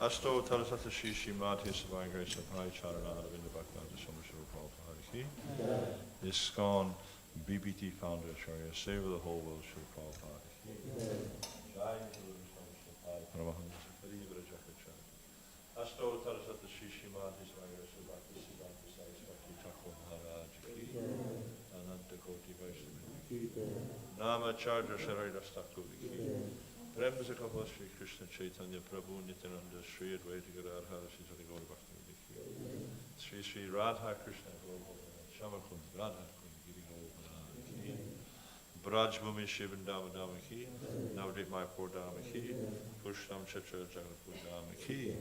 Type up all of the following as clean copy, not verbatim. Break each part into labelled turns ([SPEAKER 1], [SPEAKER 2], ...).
[SPEAKER 1] Asto Talasata Shishi Mati Savangra Sapai Charanada in the Bhaktivedanta Samasura Prabhupada. ISKCON BBT founder Acharya, save the whole world, Sri Prabhupada. Asto Talasata Shishi Mati Savangra Sapai Siddhanta Sai Swati Thakur Maharaj ki, Ananta Koti Vaishnava Nama Charja Sharira Stakuri ki. Premsa Kappa Sri Krishna Chaitanya Prabhu Nityananda Sri Advaita Gadadhara Sri Sri Gaura Bhaktivedanta Sri Sri Radha Krishna Gaura Shamakund Radha Kund Giri Gaura Braj Bhumi Shivan Dama Dama Ki Navadip Mayapur Dama Ki Pushnam Chatra Jagannath Dama Ki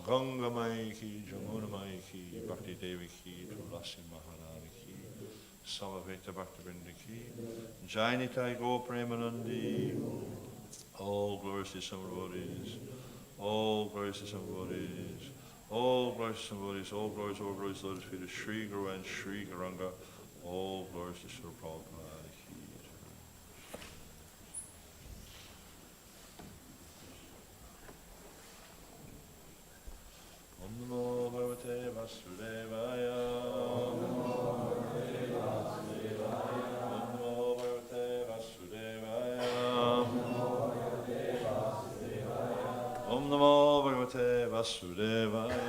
[SPEAKER 1] Ganga Mai Ki Jamuna Mai Ki Bhakti Devi Ki Tulasi Maharani Ki Samaveta Bhaktivedanta Ki Jainitai Go Premanandi. All glories to some bodies, all glories to some bodies, all glories to some bodies, all glories, lotus feet of Sri Guru and Sri Garanga, all glories to Sri Prabhupada. Om Namo Bhagavate Vasudevaya. Om Namo Bhagavate Vasudevaya.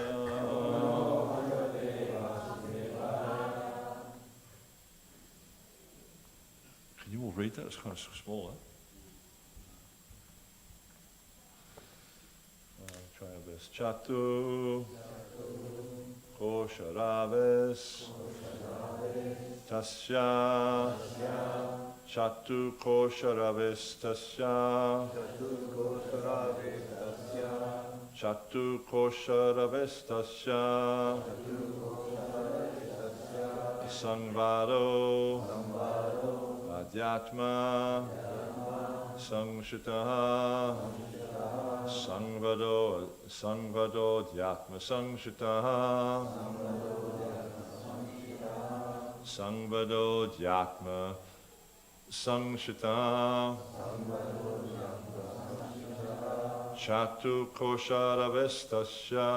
[SPEAKER 1] Can you all read that? It's kind of small, try our best. Chatu Kosharaves Tasya Chatu Kosharaves Tasya Chatu Kosharavestasya Sangvado Adhyatma Sangshitaha Sangvado Dhyatma Sangshitaha Sangvado Dhyatma Sangshitaha Chatu Kosharavestasya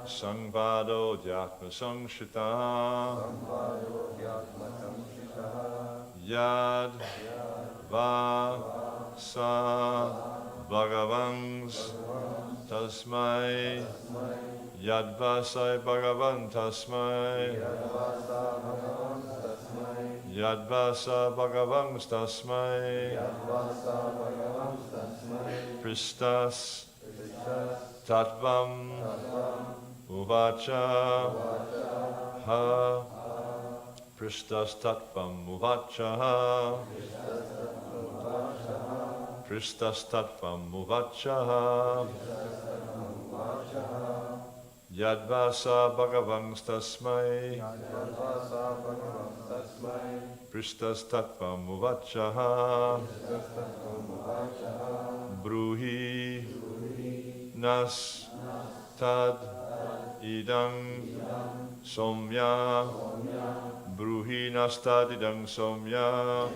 [SPEAKER 1] Sangvado Dhyatma Sangshita Yad Va Sa Bhagavans Tasmai Yad Va Sa Bhagavan Tasmai Yad Va Sa Bhagavans Tasmai Pristas Tattvam Uvacha Ha Pristas Tattvam Uvacha Ha Pristas Tattvam Uvacha Ha Yadvasa Bhagavans Tasmai Pristas Tattvam Uvacha Ha Bruhi Nas Tad Idang Somya Bruhi Nas Tad Idang Somya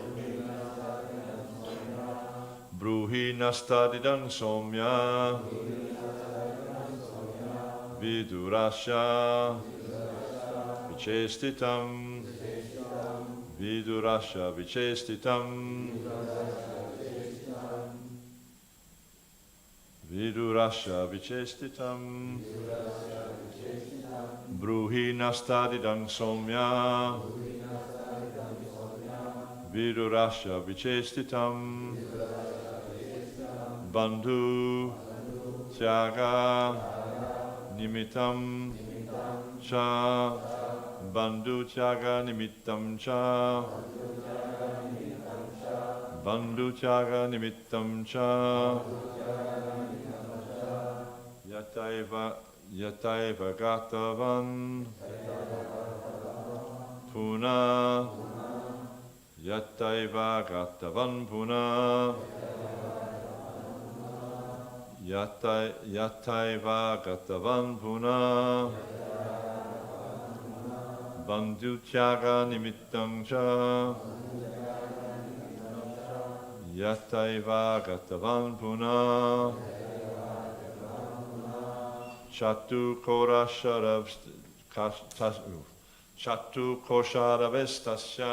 [SPEAKER 1] Bruhi Nas Tad Idang Somya Vidurasya Vichestitam Vidurasya Vichestitam Vidurasya Vichestitam Bruhi Nastadidang Somya Vidurasya Vichestitam Bandhu Tyaga Nimitam Cha Bandhu Tyaga Nimittam Cha Bandhu Tyaga Nimittam Cha Yataiva Gatavan Puna Yataiva Gatavan Puna Yataiva Gatavan Puna Bandhu Tyaga Nimittam Cha Yataiva Gatavan Puna Chatu Kosharavestasya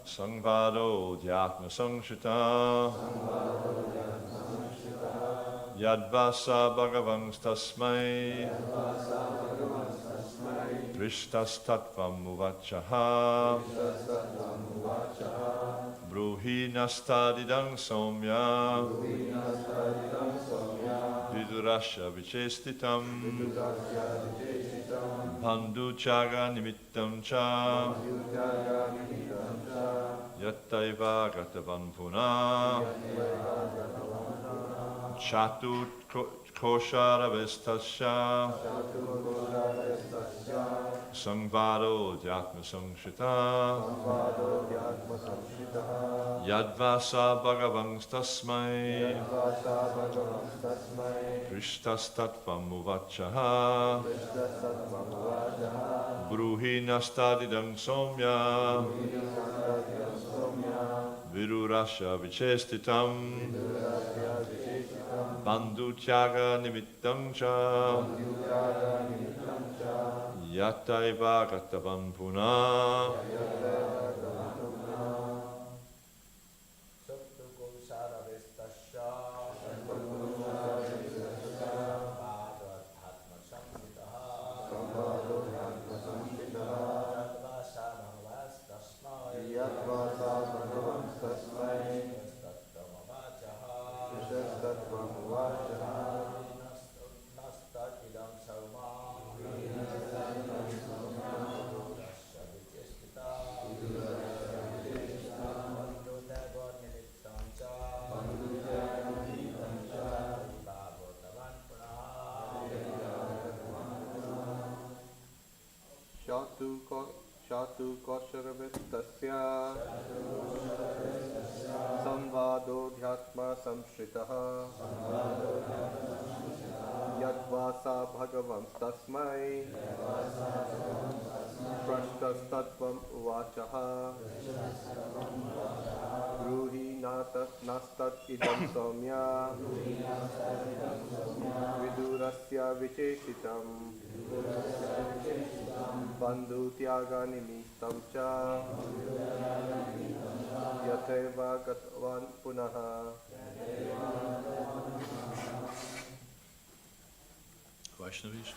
[SPEAKER 1] Sangvado Dhyatma Sangshita Yadvasa Bhagavans Tasmai Drishtas Tattvam Uvachaha Bruhi Nastadidang Somya Vidurasya Vichestitam Bandhu Chaga Nimittam Cha Yattaiva Gatavan Puna Chatu Kosharavestasya Sangvado Dhyatma Sangshita Yadvasa Bhagavans Tasmai Prishtas Tattvam Uvachaha Bruhi Nastadidang Somya Virurasya Vichestitam Bandhu Tyaga Nimittam Cha Yataiva Gatavan Puna
[SPEAKER 2] Shatu Kosharavestasya Samvado Dhyatma Samshritaha Yadvasa Bhagavans Tasmai Prashtas Tattvam Uvachaha Bruhi Nastat Idam Somya Vidurasya Vicheshitam bandhu tyaga nimittam cha yatheva gatvan punaha.
[SPEAKER 1] Vaishnavis.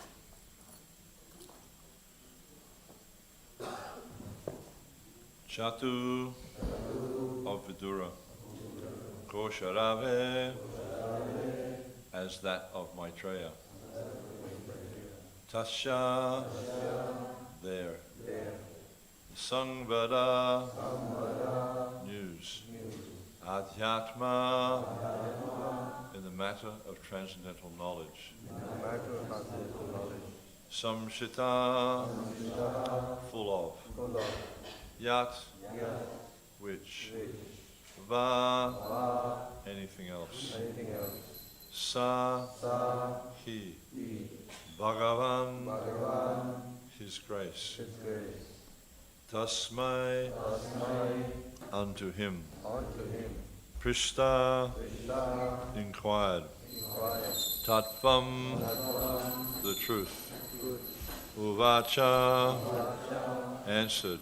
[SPEAKER 1] Chatu of Vidura, Kosharave as that of Maitreya. Tasya there. Sangvada news. Adhyatma in the matter of transcendental knowledge. Samshita full of. Yat which. Va anything else. Sa he. Bhagavan his grace. Tasmai unto him. Prishta inquired. Tattvam the truth. Uvacha answered.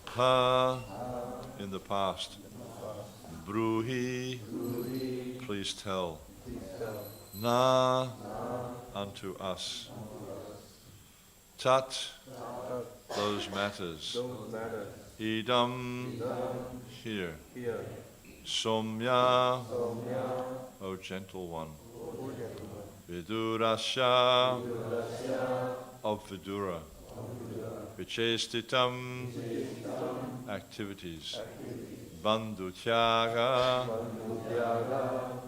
[SPEAKER 1] Ha in the past. Bruhi please tell. Na unto us. Tat those matters. Idam here. Somya O gentle one. Vidurasya of Vidura. Vichestitam activities. Bandhu tyaga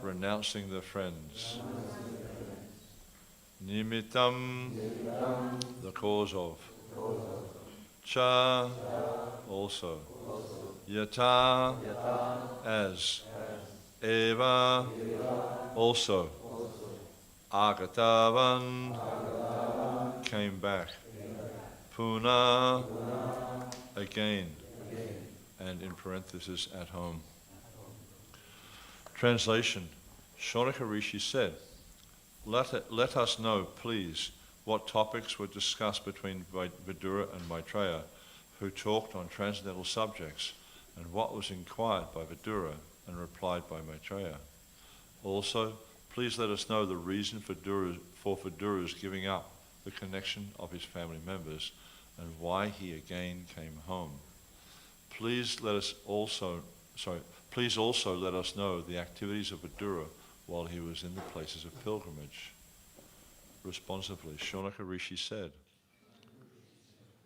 [SPEAKER 1] renouncing the friends. Nimittam the cause of. Cha also. Yata as. Eva also. Agatavan came back. Puna again. And in parenthesis at home. Translation. Shaunaka Rishi said, let us know, please, what topics were discussed between Vidura and Maitreya, who talked on transcendental subjects, and what was inquired by Vidura and replied by Maitreya. Also, please let us know the reason for Vidura's giving up the connection of his family members and why he again came home. Please also let us know the activities of Vidura while he was in the places of pilgrimage. Responsively, Shaunaka Rishi said,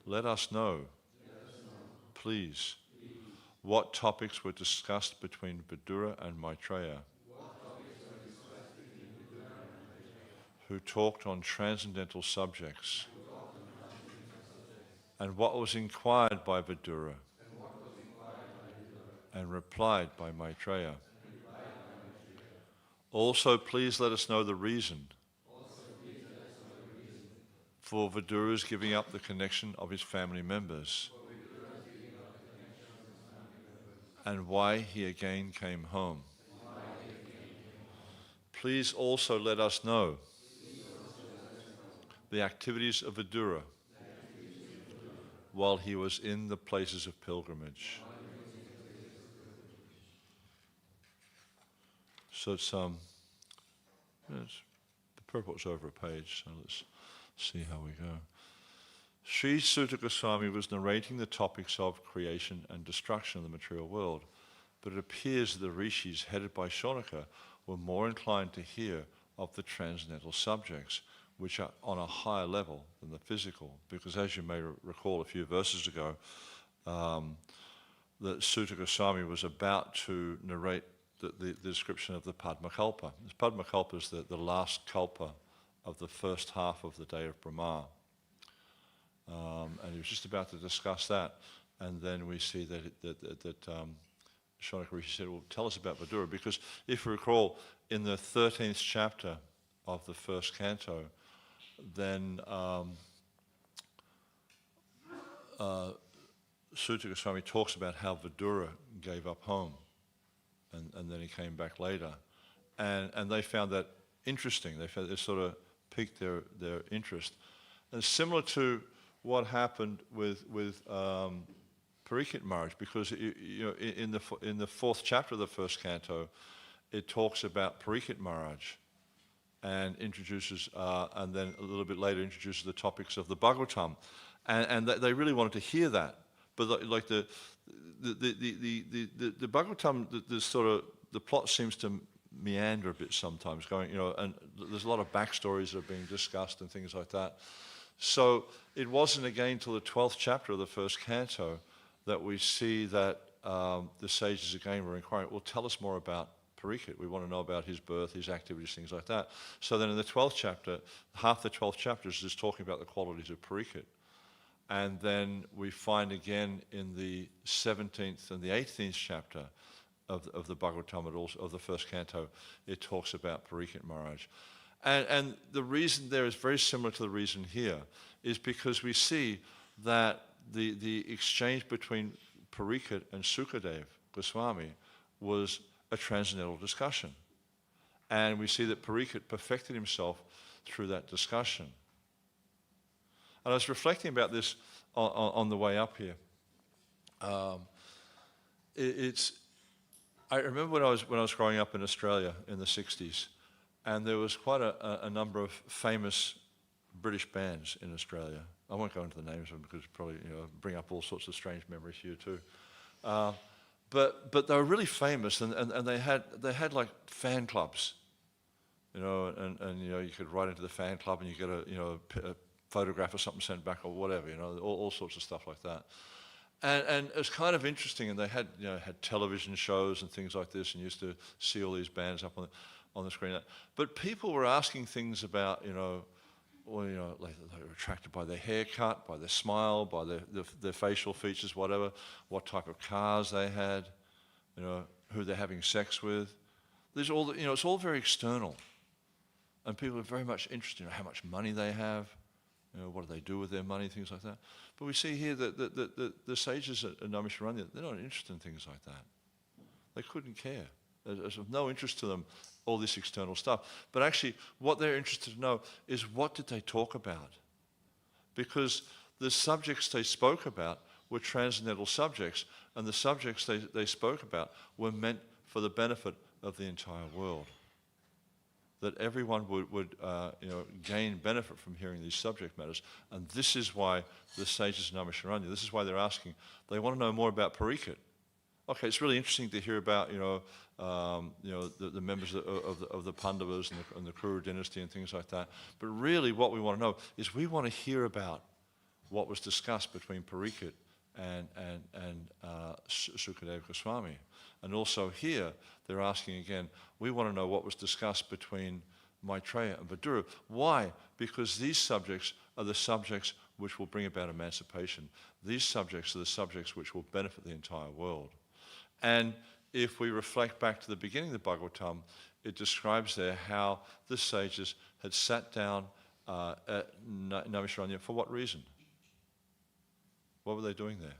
[SPEAKER 1] let us know, please, what topics were discussed between Vidura and Maitreya, who talked on transcendental subjects, and what was inquired by Vidura and replied by Maitreya. Also, please let us know the reason for Vidura's giving up the connection of his family members and why he again came home. Please also let us know the activities of Vidura while he was in the places of pilgrimage. So it's the purport's over a page, so let's see how we go. Sri Sutta Goswami was narrating the topics of creation and destruction of the material world, but it appears that the rishis headed by Shaunaka were more inclined to hear of the transcendental subjects, which are on a higher level than the physical, because as you may recall a few verses ago, that Sutta Goswami was about to narrate the description of the Padmakalpa. This Padmakalpa is the last kalpa of the first half of the day of Brahma. And he was just about to discuss that, and then we see that Shaunaka Rishi said, well, tell us about Vidura, because if you recall, in the 13th chapter of the first canto, then Sutta Goswami talks about how Vidura gave up home, and then he came back later. And they found that interesting. They found it sort of piqued their interest. And similar to what happened with Parikshit Maharaj, because in the fourth chapter of the first canto, it talks about Parikshit Maharaj and introduces, and then a little bit later introduces the topics of the Bhagavatam, and they really wanted to hear that. But like the Bhagavatam, the plot seems to meander a bit sometimes, and there's a lot of backstories that are being discussed and things like that. So it wasn't again till the 12th chapter of the first canto that we see that the sages again were inquiring, well, tell us more about Parikshit. We want to know about his birth, his activities, things like that. So then in the 12th chapter, half the 12th chapter is just talking about the qualities of Parikshit. And then we find again in the 17th and the 18th chapter of the Bhagavatam, of the first canto, it talks about Parikshit Maharaj. And the reason there is very similar to the reason here, is because we see that the exchange between Parikshit and Sukadev Goswami was a transcendental discussion. And we see that Parikshit perfected himself through that discussion. And I was reflecting about this on the way up here. I remember when I was growing up in Australia in the 60s, and there was quite a number of famous British bands in Australia. I won't go into the names of them because probably bring up all sorts of strange memories here too. But they were really famous, and they had like fan clubs, and you could write into the fan club and you get a photograph or something sent back or whatever, all sorts of stuff like that. And it was kind of interesting, and they had television shows and things like this, and you used to see all these bands up on the screen. But people were asking things about, like they were attracted by their haircut, by their smile, by their facial features, whatever, what type of cars they had, who they're having sex with. There's all it's all very external, and people are very much interested in how much money they have, what do they do with their money, things like that. But we see here that the sages at Naimisharanya, they're not interested in things like that. They couldn't care. There's of no interest to them, all this external stuff. But actually, what they're interested to know is, what did they talk about? Because the subjects they spoke about were transcendental subjects, and the subjects they spoke about were meant for the benefit of the entire world. That everyone would gain benefit from hearing these subject matters. And this is why the sages in Naimisharanya, this is why they're asking, they want to know more about Parikshit. Okay, it's really interesting to hear about the members of the Pandavas and the Kuru dynasty and things like that. But really, what we want to know is, we want to hear about what was discussed between Parikshit and Sukadev Goswami. And also here, they're asking again, we want to know what was discussed between Maitreya and Vidura. Why? Because these subjects are the subjects which will bring about emancipation. These subjects are the subjects which will benefit the entire world. And if we reflect back to the beginning of the Bhagavatam, it describes there how the sages had sat down at Naimisharanya. For what reason? What were they doing there?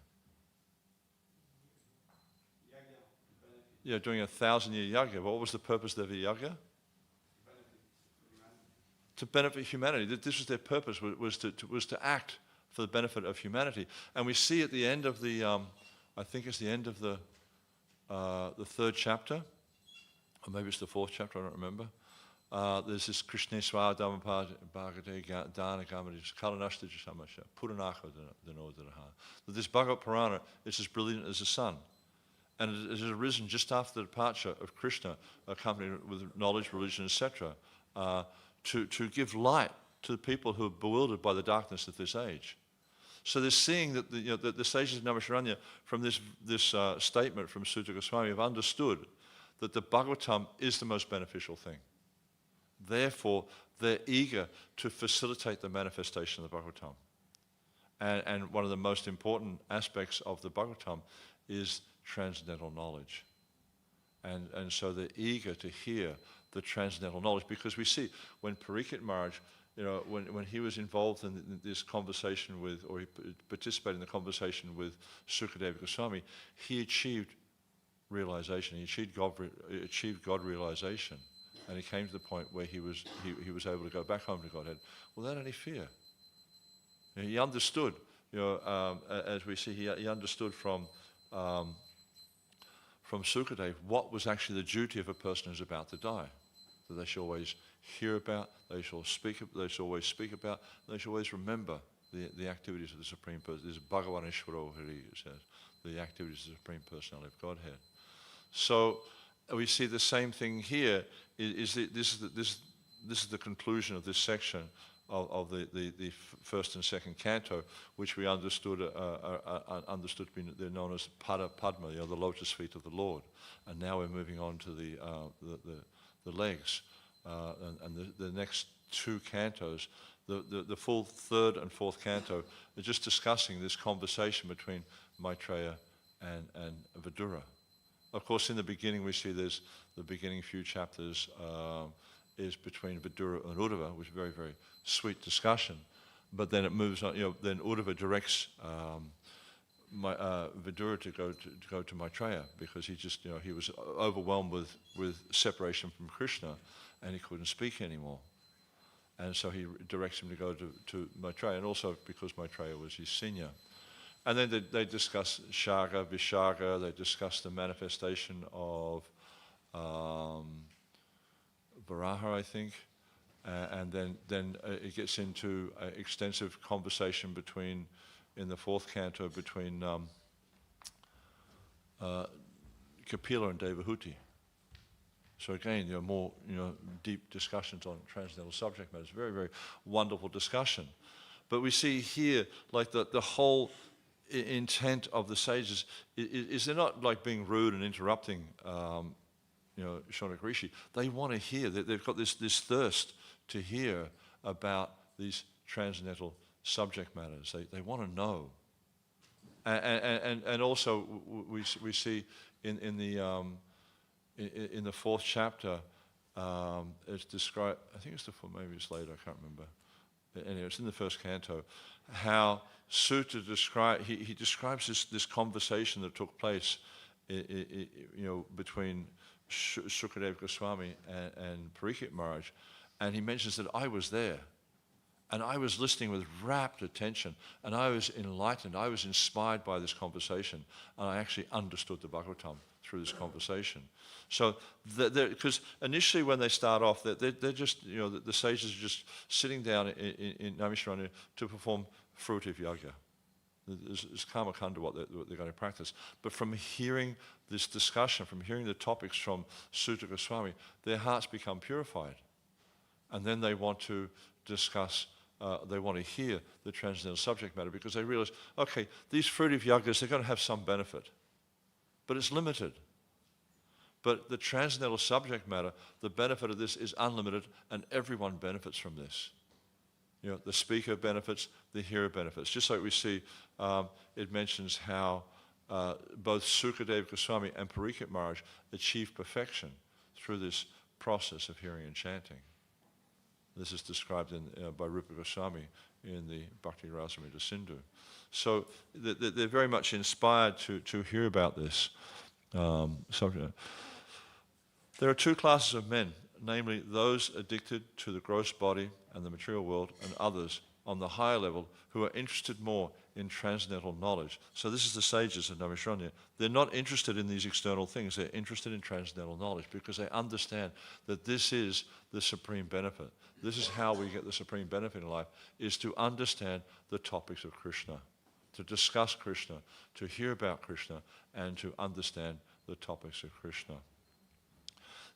[SPEAKER 1] Yeah, doing a 1,000-year yagya. What was the purpose of the yagya? To benefit humanity. This was their purpose, was to act for the benefit of humanity. And we see at the end of the, I think it's the end of the third chapter, or maybe it's the fourth chapter, I don't remember. There's this Krishna Swa Dhammapad Bhagavate Dana Gamadis Kalanashta Samasha Puranaka Dhanodaraha. That this Bhagavad Purana is as brilliant as the sun. And it has arisen just after the departure of Krishna, accompanied with knowledge, religion, etc., to give light to the people who are bewildered by the darkness of this age. So they're seeing that the sages of Naimisharanya, from this statement from Sutta Goswami, have understood that the Bhagavatam is the most beneficial thing. Therefore, they're eager to facilitate the manifestation of the Bhagavatam. And one of the most important aspects of the Bhagavatam is transcendental knowledge. And so they're eager to hear the transcendental knowledge, because we see when Parikshit Maharaj, when he was involved in this conversation with, or he participated in the conversation with Sukadeva Goswami, he achieved realization, he achieved God realization. and he came to the point where he was able to go back home to Godhead without any fear. He understood, as we see, he understood from Sukadev what was actually the duty of a person who's about to die. That they should always hear about, they should always speak about, they should always remember the activities of the Supreme Person. This is Bhagavan Ishvaro Hari says, the activities of the Supreme Personality of Godhead. So we see the same thing here. This is the conclusion of this section of the first and second canto, which we understood to be they're known as Pada Padma, the lotus feet of the Lord. And now we're moving on to the legs, and the next two cantos. The full third and fourth canto are just discussing this conversation between Maitreya and Vidura. Of course, in the beginning we see there's the beginning few chapters is between Vidura and Uddhava, which is a very, very sweet discussion. But then it moves on. Then Uddhava directs Vidura to go to Maitreya because he was overwhelmed with separation from Krishna, and he couldn't speak anymore. And so he directs him to go to Maitreya, and also because Maitreya was his senior. And then they discuss Shaga, Vishaga, they discuss the manifestation of Varaha, I think, and then it gets into extensive conversation in the fourth canto between Kapila and Devahuti. So again, more deep discussions on transcendental subject matters. Very, very wonderful discussion. But we see here, like the whole intent of the sages is they're not like being rude and interrupting, Shaunak Rishi. They want to hear. They've got this thirst to hear about these transcendental subject matters. They want to know. And also we see in the fourth chapter, it's described. I think it's maybe it's later. I can't remember. Anyway, it's in the first canto. How Sutta he describes this conversation that took place, between Sukadeva Goswami and Parikshit Maharaj, and he mentions that I was there, and I was listening with rapt attention, and I was enlightened. I was inspired by this conversation, and I actually understood the Bhagavatam through this conversation. So, because initially when they start off, they're just, the sages are just sitting down in Naimisharanya to perform fruitive yoga. It's karma kanda what they're going to practice. But from hearing this discussion, from hearing the topics from Sutta Goswami, their hearts become purified. And then they want to discuss, they want to hear the transcendental subject matter because they realize, okay, these fruitive yogas, they're going to have some benefit. But it's limited. But the transcendental subject matter, the benefit of this is unlimited, and everyone benefits from this. The speaker benefits, the hearer benefits. Just like we see, it mentions how both Sukadeva Goswami and Parikshit Maharaj achieved perfection through this process of hearing and chanting. This is described by Rupa Goswami in the Bhakti Rasamrita Sindhu. So they're very much inspired to hear about this subject. There are two classes of men, namely those addicted to the gross body and the material world, and others on the higher level who are interested more in transcendental knowledge. So this is the sages of Naimisharanya. They're not interested in these external things. They're interested in transcendental knowledge because they understand that this is the supreme benefit. This is how we get the supreme benefit in life, is to understand the topics of Krishna, to discuss Krishna, to hear about Krishna, and to understand the topics of Krishna.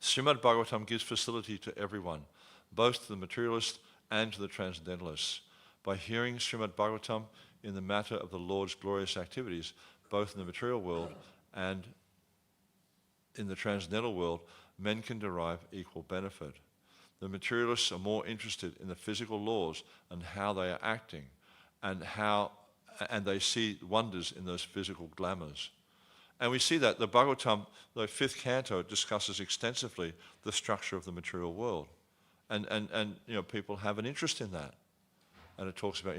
[SPEAKER 1] Srimad Bhagavatam gives facility to everyone, both to the materialist and to the transcendentalists. By hearing Srimad Bhagavatam in the matter of the Lord's glorious activities, both in the material world and in the transcendental world, men can derive equal benefit. The materialists are more interested in the physical laws and how they are acting, and they see wonders in those physical glamours. And we see that the Bhagavatam, the fifth canto, discusses extensively the structure of the material world, and people have an interest in that. And it talks about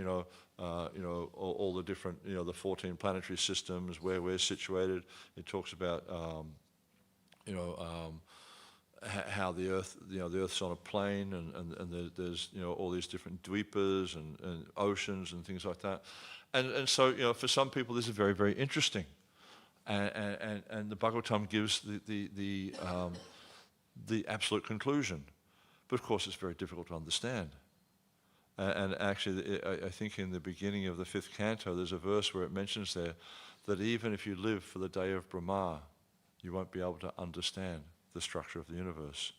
[SPEAKER 1] all the different the 14 planetary systems, where we're situated. It talks about how the earth, the earth's on a plane, and there's all these different dweepas and oceans and things like that, and so for some people this is very, very interesting, and the Bhagavatam gives the absolute conclusion, but of course it's very difficult to understand. And actually, I think in the beginning of the 5th canto, there's a verse where it mentions there that even if you live for the day of Brahma, you won't be able to understand the structure of the universe.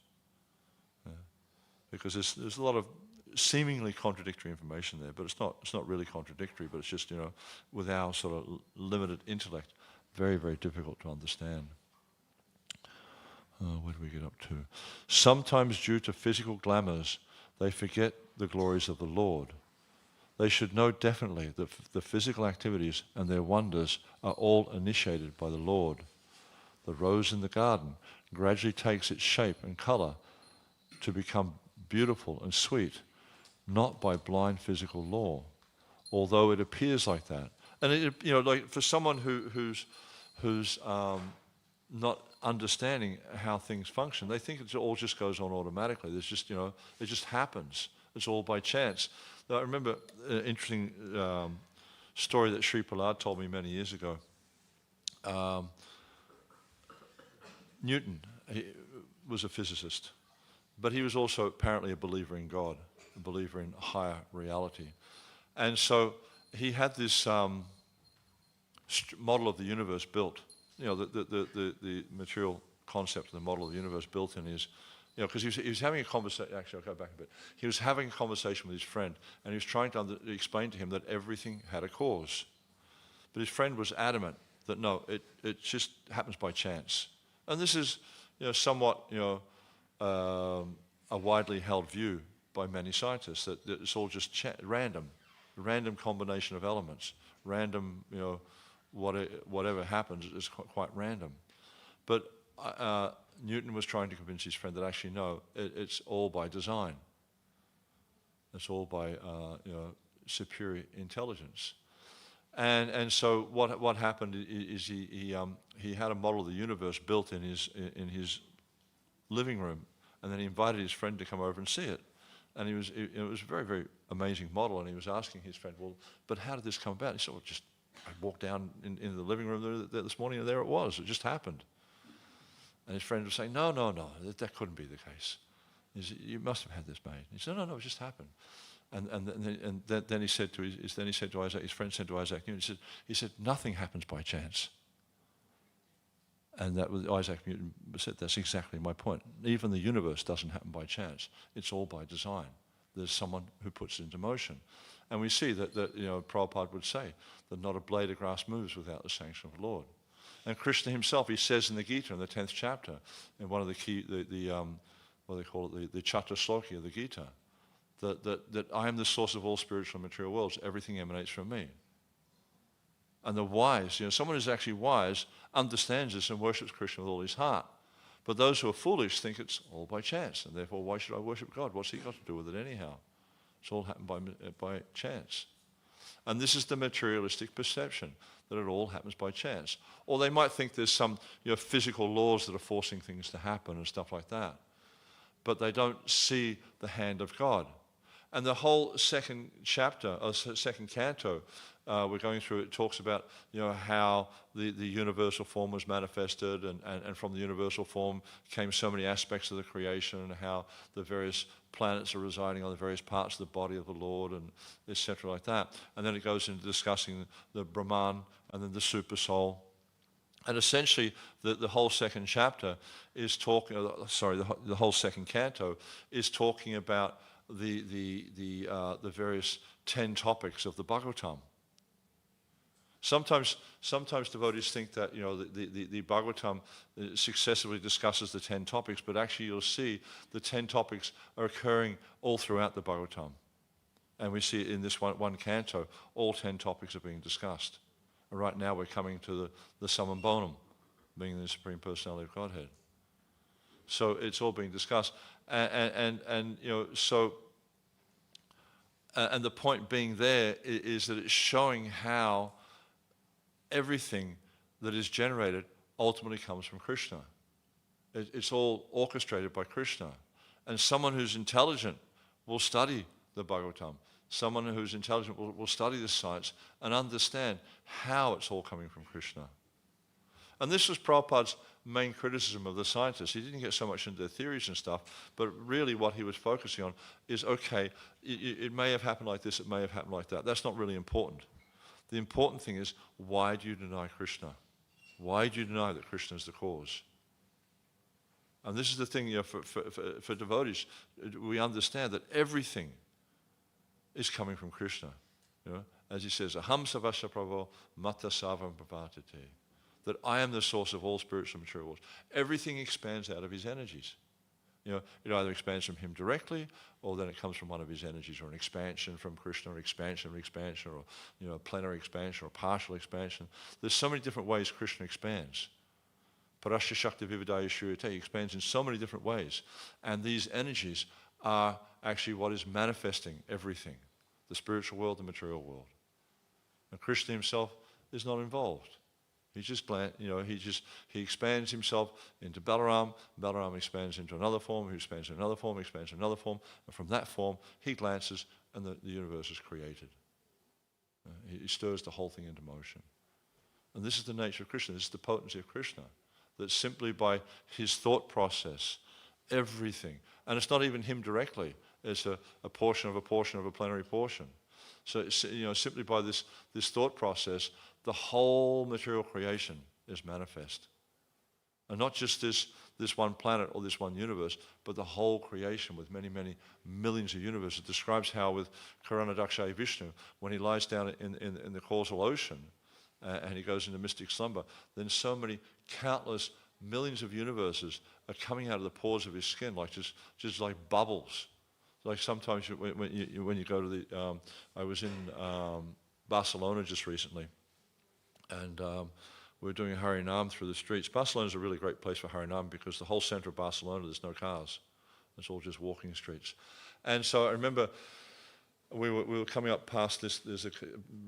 [SPEAKER 1] Because there's a lot of seemingly contradictory information there, but it's not really contradictory, but it's just, with our sort of limited intellect, very, very difficult to understand. Where do we get up to? Sometimes due to physical glamours, they forget the glories of the Lord. They should know definitely that the physical activities and their wonders are all initiated by the Lord. The rose in the garden gradually takes its shape and colour to become beautiful and sweet, not by blind physical law, although it appears like that. And like for someone who's not understanding how things function, they think it all just goes on automatically. There's just, it just happens. It's all by chance. Now, I remember an interesting story that Sri Prahlad told me many years ago. Newton, he was a physicist, but he was also apparently a believer in God, a believer in higher reality. And so he had this model of the universe built, the material concept of the model of the universe built in his, because he was having a conversation, actually I'll go back a bit. He was having a conversation with his friend, and he was trying to explain to him that everything had a cause. But his friend was adamant that no, it just happens by chance. And this is, somewhat, a widely held view by many scientists, that it's all just random combination of elements, random, whatever happens is quite random. But Newton was trying to convince his friend that actually no, it's all by design. It's all by superior intelligence. And so what happened is he had a model of the universe built in his living room, and then he invited his friend to come over and see it. And it was a very, very amazing model, and he was asking his friend, well, but how did this come about? He said, well, I walked down into the living room there this morning, and there it was. It just happened. And his friend was saying, no, that couldn't be the case. He said, you must have had this made. He said, no, it just happened. And then he said to Isaac, his friend said to Isaac Newton, he said, nothing happens by chance. And that was Isaac Newton said, that's exactly my point. Even the universe doesn't happen by chance. It's all by design. There's someone who puts it into motion. And we see that Prabhupada would say that not a blade of grass moves without the sanction of the Lord. And Krishna himself, he says in the Gita, in the 10th chapter, in one of the key, what they call it, the Chatta Sloki of the Gita, that I am the source of all spiritual and material worlds. Everything emanates from me. And the wise, someone who's actually wise understands this and worships Krishna with all his heart. But those who are foolish think it's all by chance, and therefore why should I worship God? What's he got to do with it anyhow? It's all happened by chance. And this is the materialistic perception, that it all happens by chance. Or they might think there's some physical laws that are forcing things to happen and stuff like that. But they don't see the hand of God. And the whole second chapter, or second canto, we're going through, it talks about how the universal form was manifested, and from the universal form came so many aspects of the creation, and how the various planets are residing on the various parts of the body of the Lord, and etc. like that. And then it goes into discussing the Brahman and then the super soul. And essentially, the whole second chapter is talking. The whole second canto is talking about the various 10 topics of the Bhagavatam. Sometimes devotees think that the Bhagavatam successively discusses the 10 topics, but actually you'll see the 10 topics are occurring all throughout the Bhagavatam. And we see in this one canto, all 10 topics are being discussed. And right now we're coming to the Summum Bonum, being the Supreme Personality of Godhead. So it's all being discussed. And the point being there is that it's showing how everything that is generated ultimately comes from Krishna. It's all orchestrated by Krishna. And someone who's intelligent will study the Bhagavatam. Someone who's intelligent will study this science and understand how it's all coming from Krishna. And this was Prabhupada's main criticism of the scientists. He didn't get so much into their theories and stuff, but really what he was focusing on is, okay, it may have happened like this, it may have happened like that. That's not really important. The important thing is, why do you deny Krishna? Why do you deny that Krishna is the cause? And this is the thing, for devotees, we understand that everything is coming from Krishna. As he says, Aham savasya prabho mata savam pravatite. That I am the source of all spiritual material worlds. Everything expands out of his energies. It either expands from him directly, or then it comes from one of his energies, or an expansion from Krishna, or expansion, or a plenary expansion, or partial expansion. There's so many different ways Krishna expands. Parasya Shakti Vividaya Shuriyate, he expands in so many different ways. And these energies are actually what is manifesting everything. The spiritual world, the material world. And Krishna himself is not involved. He's just he expands himself into Balaram. Balaram expands into another form, who expands into another form, expands into another form, and from that form he glances and the universe is created. He stirs the whole thing into motion. And this is the nature of Krishna, this is the potency of Krishna. That simply by his thought process, everything, and it's not even him directly, it's a portion of a plenary portion. So it's, simply by this thought process, the whole material creation is manifest. And not just this one planet or this one universe, but the whole creation with many, many millions of universes. It describes how with Karanadakshayi Vishnu, when he lies down in the causal ocean, and he goes into mystic slumber, then so many countless millions of universes are coming out of the pores of his skin, like just like bubbles. Like sometimes when you go to the, I was in Barcelona just recently, and we were doing Harinam through the streets. Barcelona is a really great place for Harinam because the whole center of Barcelona, there's no cars. It's all just walking streets. And so I remember we were coming up past there's a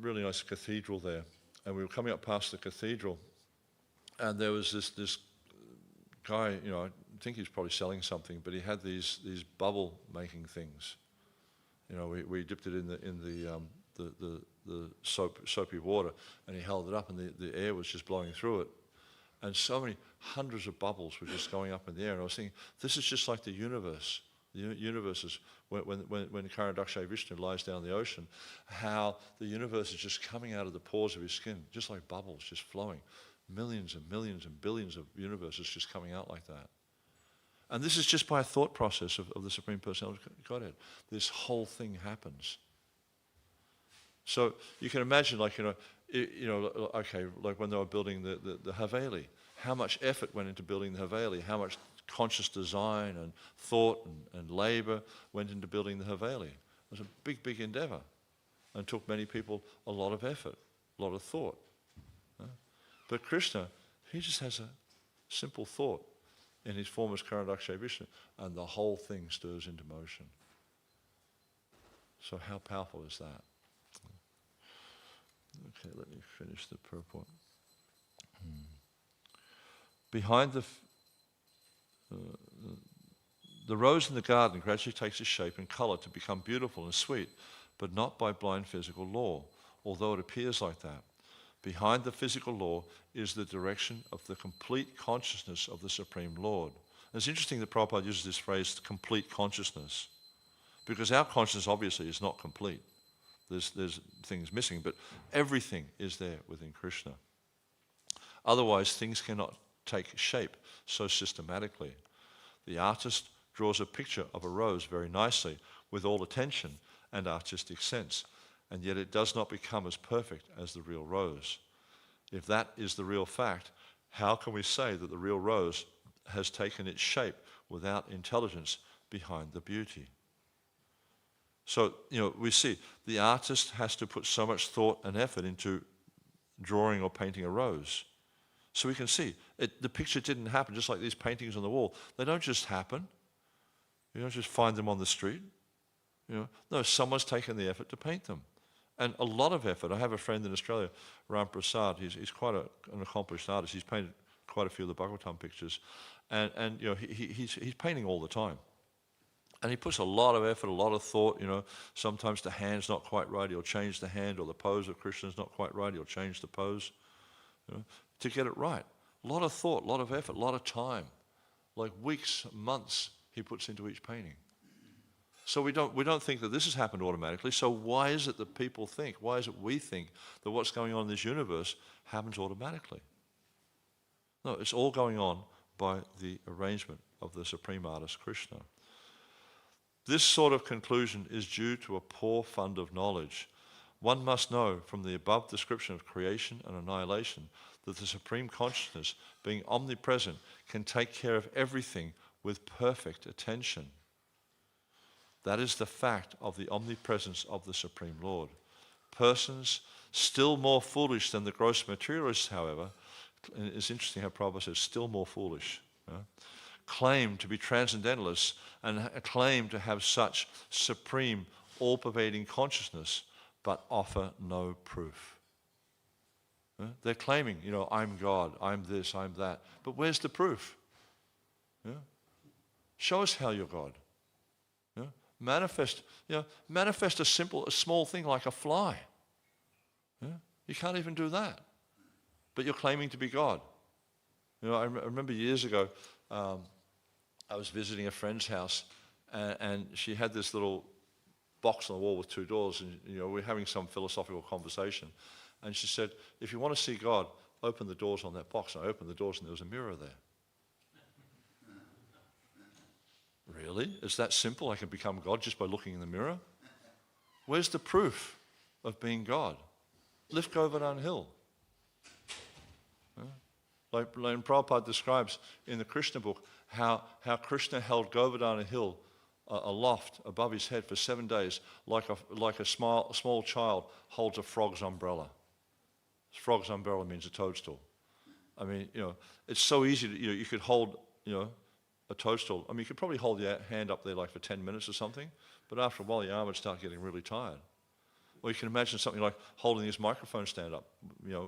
[SPEAKER 1] really nice cathedral there. And we were coming up past the cathedral, and there was this guy, I think he was probably selling something, but he had these bubble making things. We dipped it in the soapy water, and he held it up, and the air was just blowing through it, and so many hundreds of bubbles were just going up in the air. And I was thinking, this is just like the universe. The universe is, when Karanadakshayi Vishnu lies down in the ocean, how the universe is just coming out of the pores of his skin, just like bubbles, just flowing. Millions and millions and billions of universes just coming out like that. And this is just by a thought process of the Supreme Personality of Godhead. This whole thing happens. So you can imagine, okay, like when they were building the Haveli, how much effort went into building the Haveli, how much conscious design and thought and labor went into building the Haveli. It was a big, big endeavor and took many people a lot of effort, a lot of thought. But Krishna, he just has a simple thought in his form as Karanadakshayi Vishnu, and the whole thing stirs into motion. So how powerful is that? Okay, let me finish the purport. Behind the rose in the garden gradually takes its shape and color to become beautiful and sweet, but not by blind physical law, although it appears like that. Behind the physical law is the direction of the complete consciousness of the Supreme Lord. And it's interesting that Prabhupada uses this phrase, complete consciousness, because our consciousness obviously is not complete. There's things missing, but everything is there within Krishna. Otherwise, things cannot take shape so systematically. The artist draws a picture of a rose very nicely with all attention and artistic sense, and yet it does not become as perfect as the real rose. If that is the real fact, how can we say that the real rose has taken its shape without intelligence behind the beauty? So, we see the artist has to put so much thought and effort into drawing or painting a rose. So we can see the picture didn't happen, just like these paintings on the wall. They don't just happen. You don't just find them on the street. No, someone's taken the effort to paint them. And a lot of effort. I have a friend in Australia, Ram Prasad. He's quite an accomplished artist. He's painted quite a few of the Bhagavatam pictures, and he's painting all the time. And he puts a lot of effort, a lot of thought, sometimes the hand's not quite right, he'll change the hand, or the pose of Krishna's not quite right, he'll change the pose, to get it right. A lot of thought, a lot of effort, a lot of time, like weeks, months he puts into each painting. So we don't think that this has happened automatically. So why is it that people think, why is it we think that what's going on in this universe happens automatically? No, it's all going on by the arrangement of the Supreme Artist Krishna. This sort of conclusion is due to a poor fund of knowledge. One must know from the above description of creation and annihilation that the Supreme Consciousness, being omnipresent, can take care of everything with perfect attention. That is the fact of the omnipresence of the Supreme Lord. Persons still more foolish than the gross materialists, however, and it's interesting how Prabhupada says still more foolish, claim to be transcendentalists and claim to have such supreme, all-pervading consciousness, but offer no proof. They're claiming, I'm God, I'm this, I'm that. But where's the proof? Show us how you're God. Manifest a small thing like a fly. You can't even do that. But you're claiming to be God. I remember years ago, I was visiting a friend's house, and she had this little box on the wall with two doors, and we were having some philosophical conversation. And she said, if you want to see God, open the doors on that box. And I opened the doors, and there was a mirror there. Really? It's that simple? I can become God just by looking in the mirror? Where's the proof of being God? Lift Govardhan Hill. Like Prabhupada describes in the Krishna book how Krishna held Govardhana Hill aloft above his head for 7 days like a small child holds a frog's umbrella. Frog's umbrella means a toadstool. I mean, it's so easy that you could hold, a toadstool. I mean, you could probably hold your hand up there like for 10 minutes or something, but after a while your arm would start getting really tired. Or you can imagine something like holding this microphone stand up,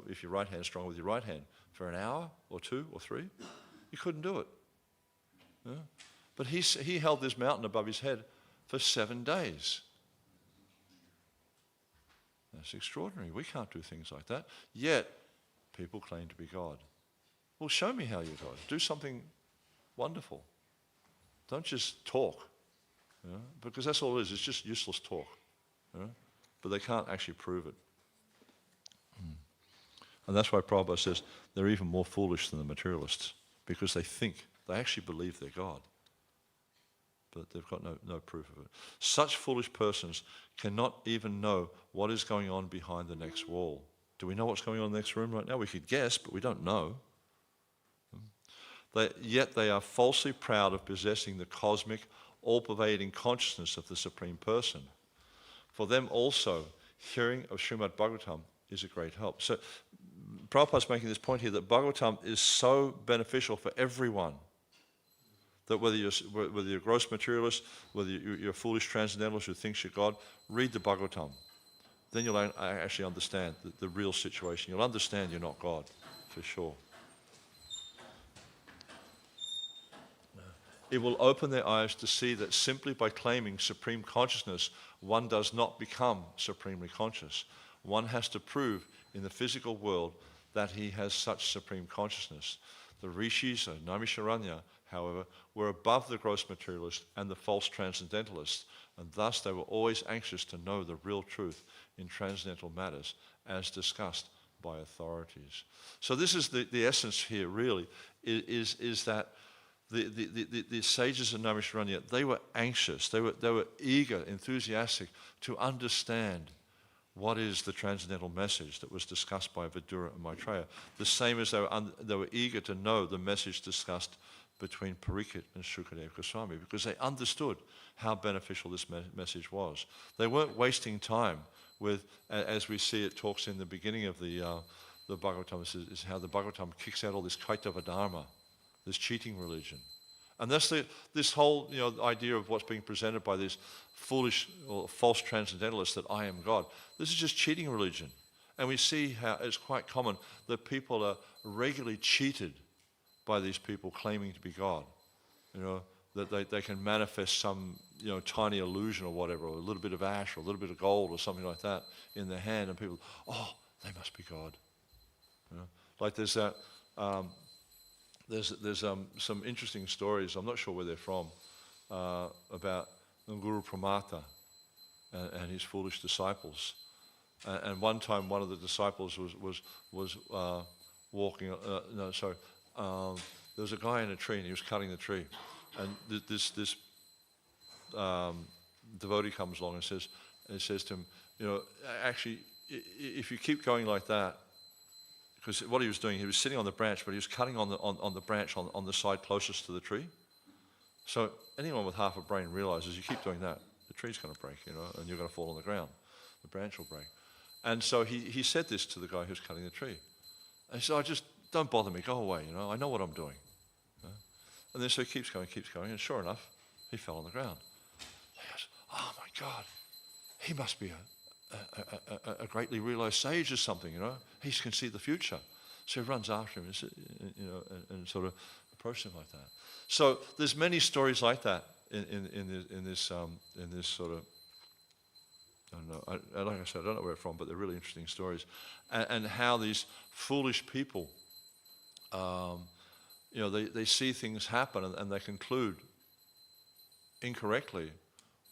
[SPEAKER 1] if your right hand's strong with your right hand, for an hour or 2 or 3. You couldn't do it. But he held this mountain above his head for 7 days. That's extraordinary. We can't do things like that. Yet, people claim to be God. Well, show me how you're God. Do something wonderful. Don't just talk. Because that's all it is. It's just useless talk. But they can't actually prove it. And that's why Prabhupada says they're even more foolish than the materialists, because they actually believe they're God. But they've got no proof of it. Such foolish persons cannot even know what is going on behind the next wall. Do we know what's going on in the next room right now? We could guess, but we don't know. Yet they are falsely proud of possessing the cosmic, all-pervading consciousness of the Supreme Person. For them also, hearing of Srimad Bhagavatam is a great help. So Prabhupada's making this point here that Bhagavatam is so beneficial for everyone that whether you're a gross materialist, whether you're a foolish transcendentalist who thinks you're God, read the Bhagavatam. Then you'll actually understand the real situation. You'll understand you're not God, for sure. It will open their eyes to see that simply by claiming supreme consciousness, one does not become supremely conscious. One has to prove in the physical world that he has such supreme consciousness. The rishis of Naimisharanya, however, were above the gross materialists and the false transcendentalists, and thus they were always anxious to know the real truth in transcendental matters, as discussed by authorities. So this is the essence here, really, is that the sages of Naimisharanya, they were anxious, they were eager, enthusiastic to understand what is the transcendental message that was discussed by Vidura and Maitreya, the same as they were eager to know the message discussed between Parikshit and Shukadev Goswami, because they understood how beneficial this message was. They weren't wasting time with, as we see it talks in the beginning of the Bhagavatam, is how the Bhagavatam kicks out all this Kaitava Dharma, this cheating religion. And that's this whole idea of what's being presented by these foolish or false transcendentalists, that I am God. This is just cheating religion. And we see how it's quite common that people are regularly cheated by these people claiming to be God. That they can manifest some, tiny illusion or whatever, or a little bit of ash or a little bit of gold or something like that in their hand, and people, oh, they must be God. Like there's that, there's some interesting stories. I'm not sure where they're from, about Guru Pramata and his foolish disciples. And one time, one of the disciples was walking. There was a guy in a tree, and he was cutting the tree, and this devotee comes along and says to him, actually, if you keep going like that, because what he was doing, he was sitting on the branch, but he was cutting on the branch on the side closest to the tree. So anyone with half a brain realizes you keep doing that, the tree's going to break, and you're going to fall on the ground. The branch will break. And so he said this to the guy who's cutting the tree. And he said, just don't bother me, go away, I know what I'm doing. And then so he keeps going, and sure enough, he fell on the ground. He goes, oh my God, he must be a greatly realized sage or something, He can see the future. So he runs after him, and sort of approaches him like that. So there's many stories like that in this sort of, I don't know. Like I said, I don't know where they're from, but they're really interesting stories, and how these foolish people, they see things happen and they conclude incorrectly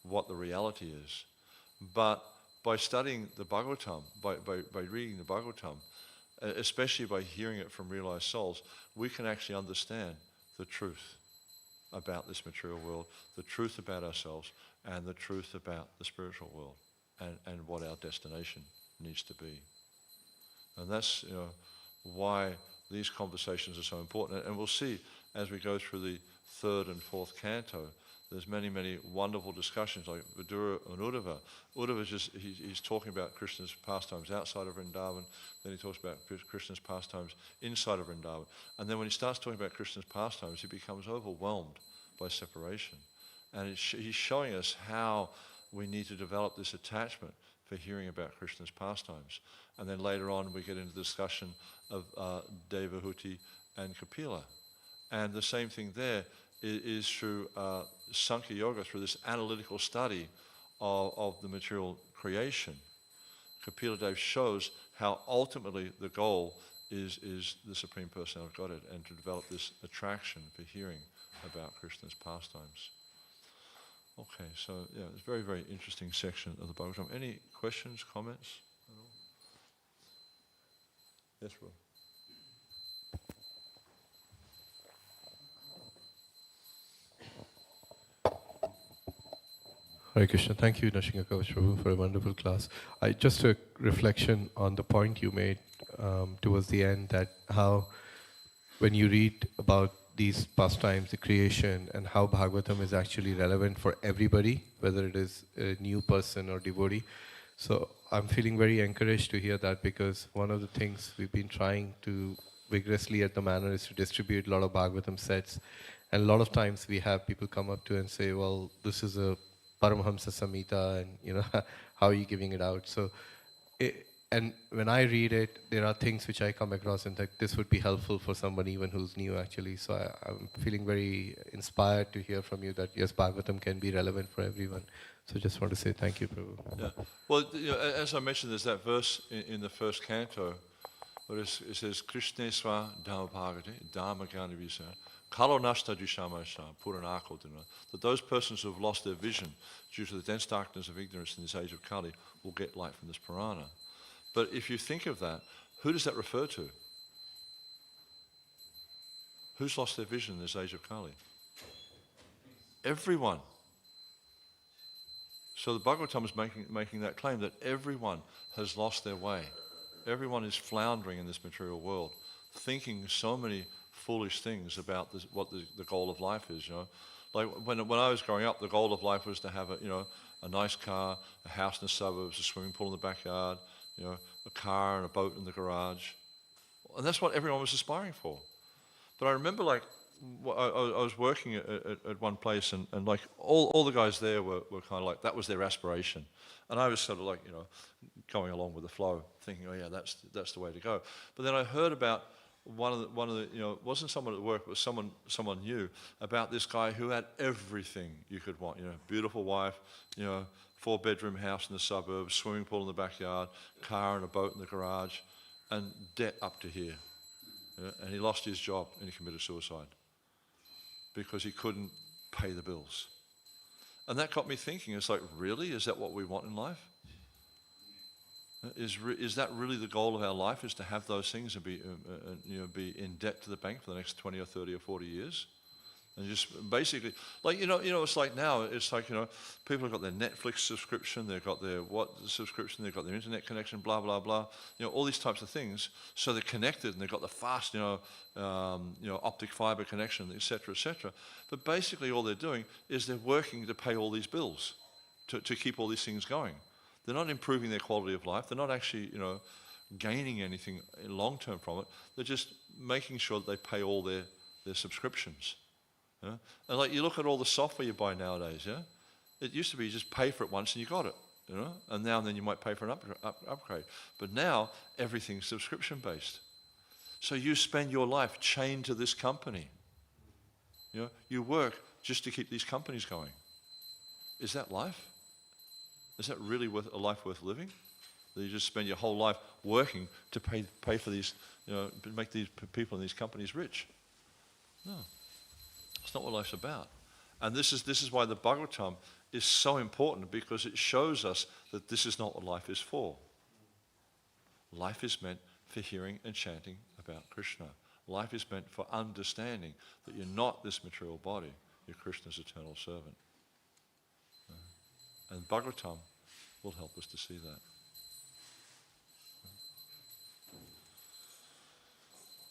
[SPEAKER 1] what the reality is. But by studying the Bhagavatam, by reading the Bhagavatam, especially by hearing it from realized souls, we can actually understand the truth about this material world, the truth about ourselves, and the truth about the spiritual world, and what our destination needs to be. And that's why these conversations are so important. And we'll see as we go through the third and fourth canto, there's many, many wonderful discussions like Vidura and Uddhava. Uddhava he's talking about Krishna's pastimes outside of Vrindavan, then he talks about Krishna's pastimes inside of Vrindavan. And then when he starts talking about Krishna's pastimes, he becomes overwhelmed by separation. And he's showing us how we need to develop this attachment for hearing about Krishna's pastimes. And then later on we get into the discussion of Devahuti and Kapila. And the same thing there is through Sankhya Yoga, through this analytical study of the material creation. Kapila Dev shows how ultimately the goal is the Supreme Personality of Godhead, and to develop this attraction for hearing about Krishna's pastimes. Okay, so yeah, it's a very, very interesting section of the Bhagavatam. Any questions, comments at all? Yes, Will.
[SPEAKER 3] Hare Krishna. Thank you, Nrsimha Kavach Prabhu, for a wonderful class. Just a reflection on the point you made towards the end, that how when you read about these pastimes, the creation, and how Bhagavatam is actually relevant for everybody, whether it is a new person or devotee. So I'm feeling very encouraged to hear that, because one of the things we've been trying to vigorously at the Manor is to distribute a lot of Bhagavatam sets. And a lot of times we have people come up to and say, well, this is a Paramahamsa Samhita, and how are you giving it out? So, and when I read it, there are things which I come across and think this would be helpful for somebody even who's new actually. So I'm feeling very inspired to hear from you that yes, Bhagavatam can be relevant for everyone. So just want to say thank you, Prabhu.
[SPEAKER 1] Yeah. Well, as I mentioned, there's that verse in the first canto where it says, Krishnesva Dhamma Bhagavate Dhamma Gana Visa Kalo Nasta Dushamasha Puranako Dina, that those persons who have lost their vision due to the dense darkness of ignorance in this age of Kali will get light from this Purana. But if you think of that, who does that refer to? Who's lost their vision in this age of Kali? Everyone. So the Bhagavatam is making that claim that everyone has lost their way. Everyone is floundering in this material world, thinking so many foolish things about this, what the goal of life is. Like when I was growing up, the goal of life was to have a nice car, a house in the suburbs, a swimming pool in the backyard, a car and a boat in the garage, and that's what everyone was aspiring for. But I remember, like, I was working at one place, and like all the guys there were kind of like, that was their aspiration, and I was sort of like going along with the flow, thinking, oh yeah, that's the way to go. But then I heard about one of the it wasn't someone at work, but someone knew about this guy who had everything you could want. Beautiful wife, 4-bedroom house in the suburbs, swimming pool in the backyard, car and a boat in the garage, and debt up to here. And he lost his job and he committed suicide because he couldn't pay the bills. And that got me thinking. It's like, really? Is that what we want in life? Is that really the goal of our life? Is to have those things and be in debt to the bank for the next 20 or 30 or 40 years? And just basically, it's like now, it's like, people have got their Netflix subscription, they've got their subscription, they've got their internet connection, blah, blah, blah, all these types of things. So they're connected and they've got the fast, optic fiber connection, et cetera, et cetera. But basically all they're doing is they're working to pay all these bills, to keep all these things going. They're not improving their quality of life. They're not actually, gaining anything long-term from it. They're just making sure that they pay all their subscriptions. And like you look at all the software you buy nowadays, it used to be you just pay for it once and you got it, and now and then you might pay for an upgrade. But now everything's subscription-based. So you spend your life chained to this company. You work just to keep these companies going. Is that life? Is that really a life worth living? That you just spend your whole life working to pay for these, make these people in these companies rich? No. It's not what life's about. And this is why the Bhagavatam is so important, because it shows us that this is not what life is for. Life is meant for hearing and chanting about Krishna. Life is meant for understanding that you're not this material body, you're Krishna's eternal servant. And Bhagavatam will help us to see that.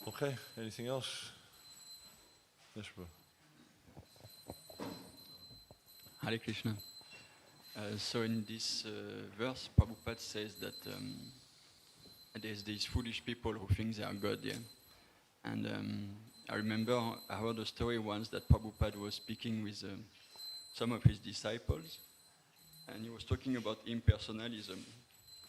[SPEAKER 1] Okay, anything else? Yes, bro.
[SPEAKER 4] Hare Krishna. So in this verse, Prabhupada says that there's these foolish people who think they are God, yeah? And I remember I heard a story once that Prabhupada was speaking with some of his disciples, and he was talking about impersonalism.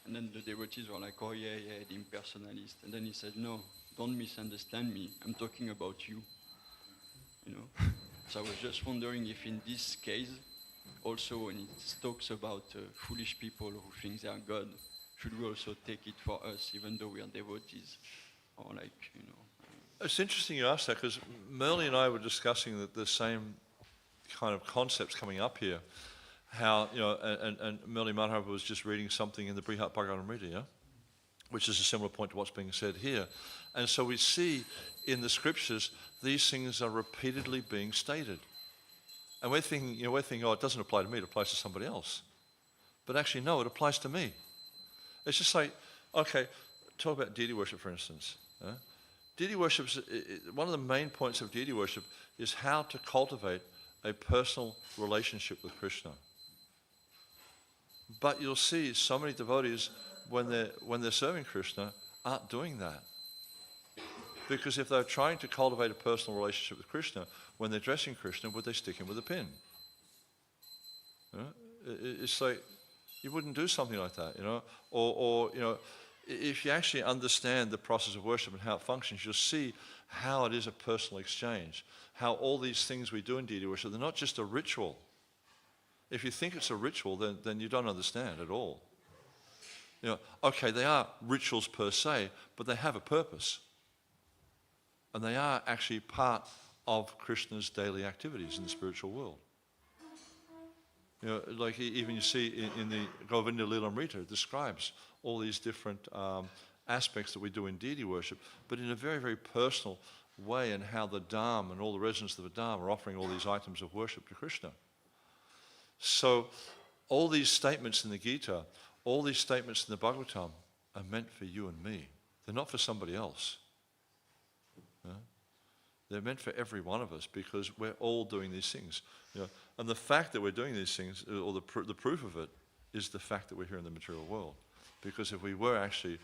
[SPEAKER 4] And then the devotees were like, oh yeah, the impersonalist. And then he said, no, don't misunderstand me. I'm talking about you. So I was just wondering if in this case, also when it talks about foolish people who think they are God, should we also take it for us, even though we are devotees? Or
[SPEAKER 1] It's interesting you ask that, because Merle and I were discussing the same kind of concepts coming up here. How, and Merle Maharaj was just reading something in the Brihat Bhagavatamrita, which is a similar point to what's being said here. And so we see in the scriptures, these things are repeatedly being stated. And we're thinking, oh, it doesn't apply to me, it applies to somebody else. But actually, no, it applies to me. It's just like, okay, talk about deity worship, for instance. Deity worship, one of the main points of deity worship is how to cultivate a personal relationship with Krishna. But you'll see so many devotees, when they're serving Krishna, aren't doing that. Because if they're trying to cultivate a personal relationship with Krishna, when they're dressing Krishna, would they stick him with a pin? It's like, you wouldn't do something like that, Or if you actually understand the process of worship and how it functions, you'll see how it is a personal exchange. How all these things we do in deity worship, they're not just a ritual. If you think it's a ritual, then you don't understand at all. Okay, they are rituals per se, but they have a purpose. And they are actually part of Krishna's daily activities in the spiritual world. Like even you see in the Govinda Lilamrita, it describes all these different aspects that we do in deity worship, but in a very, very personal way, and how the Dham and all the residents of the Dham are offering all these items of worship to Krishna. So all these statements in the Gita, all these statements in the Bhagavatam are meant for you and me. They're not for somebody else. They're meant for every one of us, because we're all doing these things. And the fact that we're doing these things, or the proof of it, is the fact that we're here in the material world. Because if we were actually,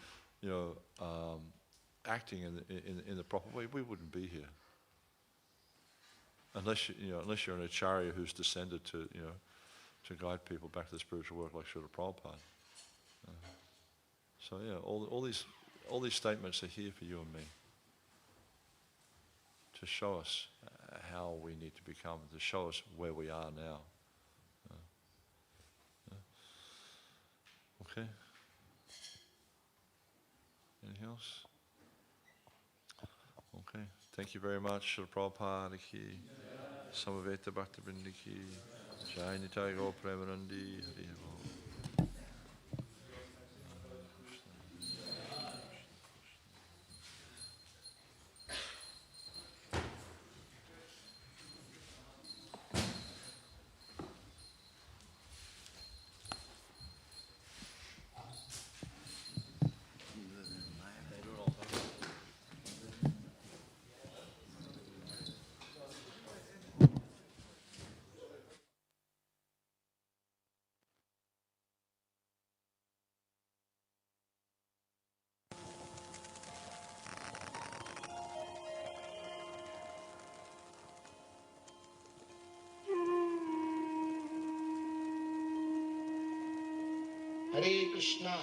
[SPEAKER 1] acting in the proper way, we wouldn't be here. Unless you're an acharya who's descended to guide people back to the spiritual work, like Srila Prabhupada. So yeah, all these statements are here for you and me. to show us how we need to become, to show us where we are now. Okay? Anything else? Okay. Thank you very much. Srila Prabhupada ki, Samaveta Bhaktivedanta ki, Jai Nitai Gaur Premanandi, Hari Om.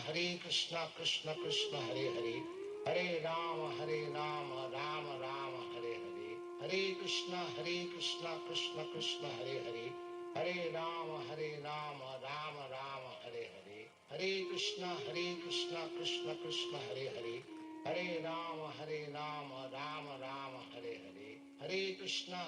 [SPEAKER 5] Hare Krishna, Krishna Krishna, Hare Hare, Hare Rama, Rama Rama, Hare Hare. Hare Krishna, Krishna Krishna, Hare Hare, Hare Rama, Rama Rama, Hare Hare. Hare Krishna, Krishna Krishna, Hare Hare, Hare Rama, Rama Rama, Hare Hare. Hare Krishna.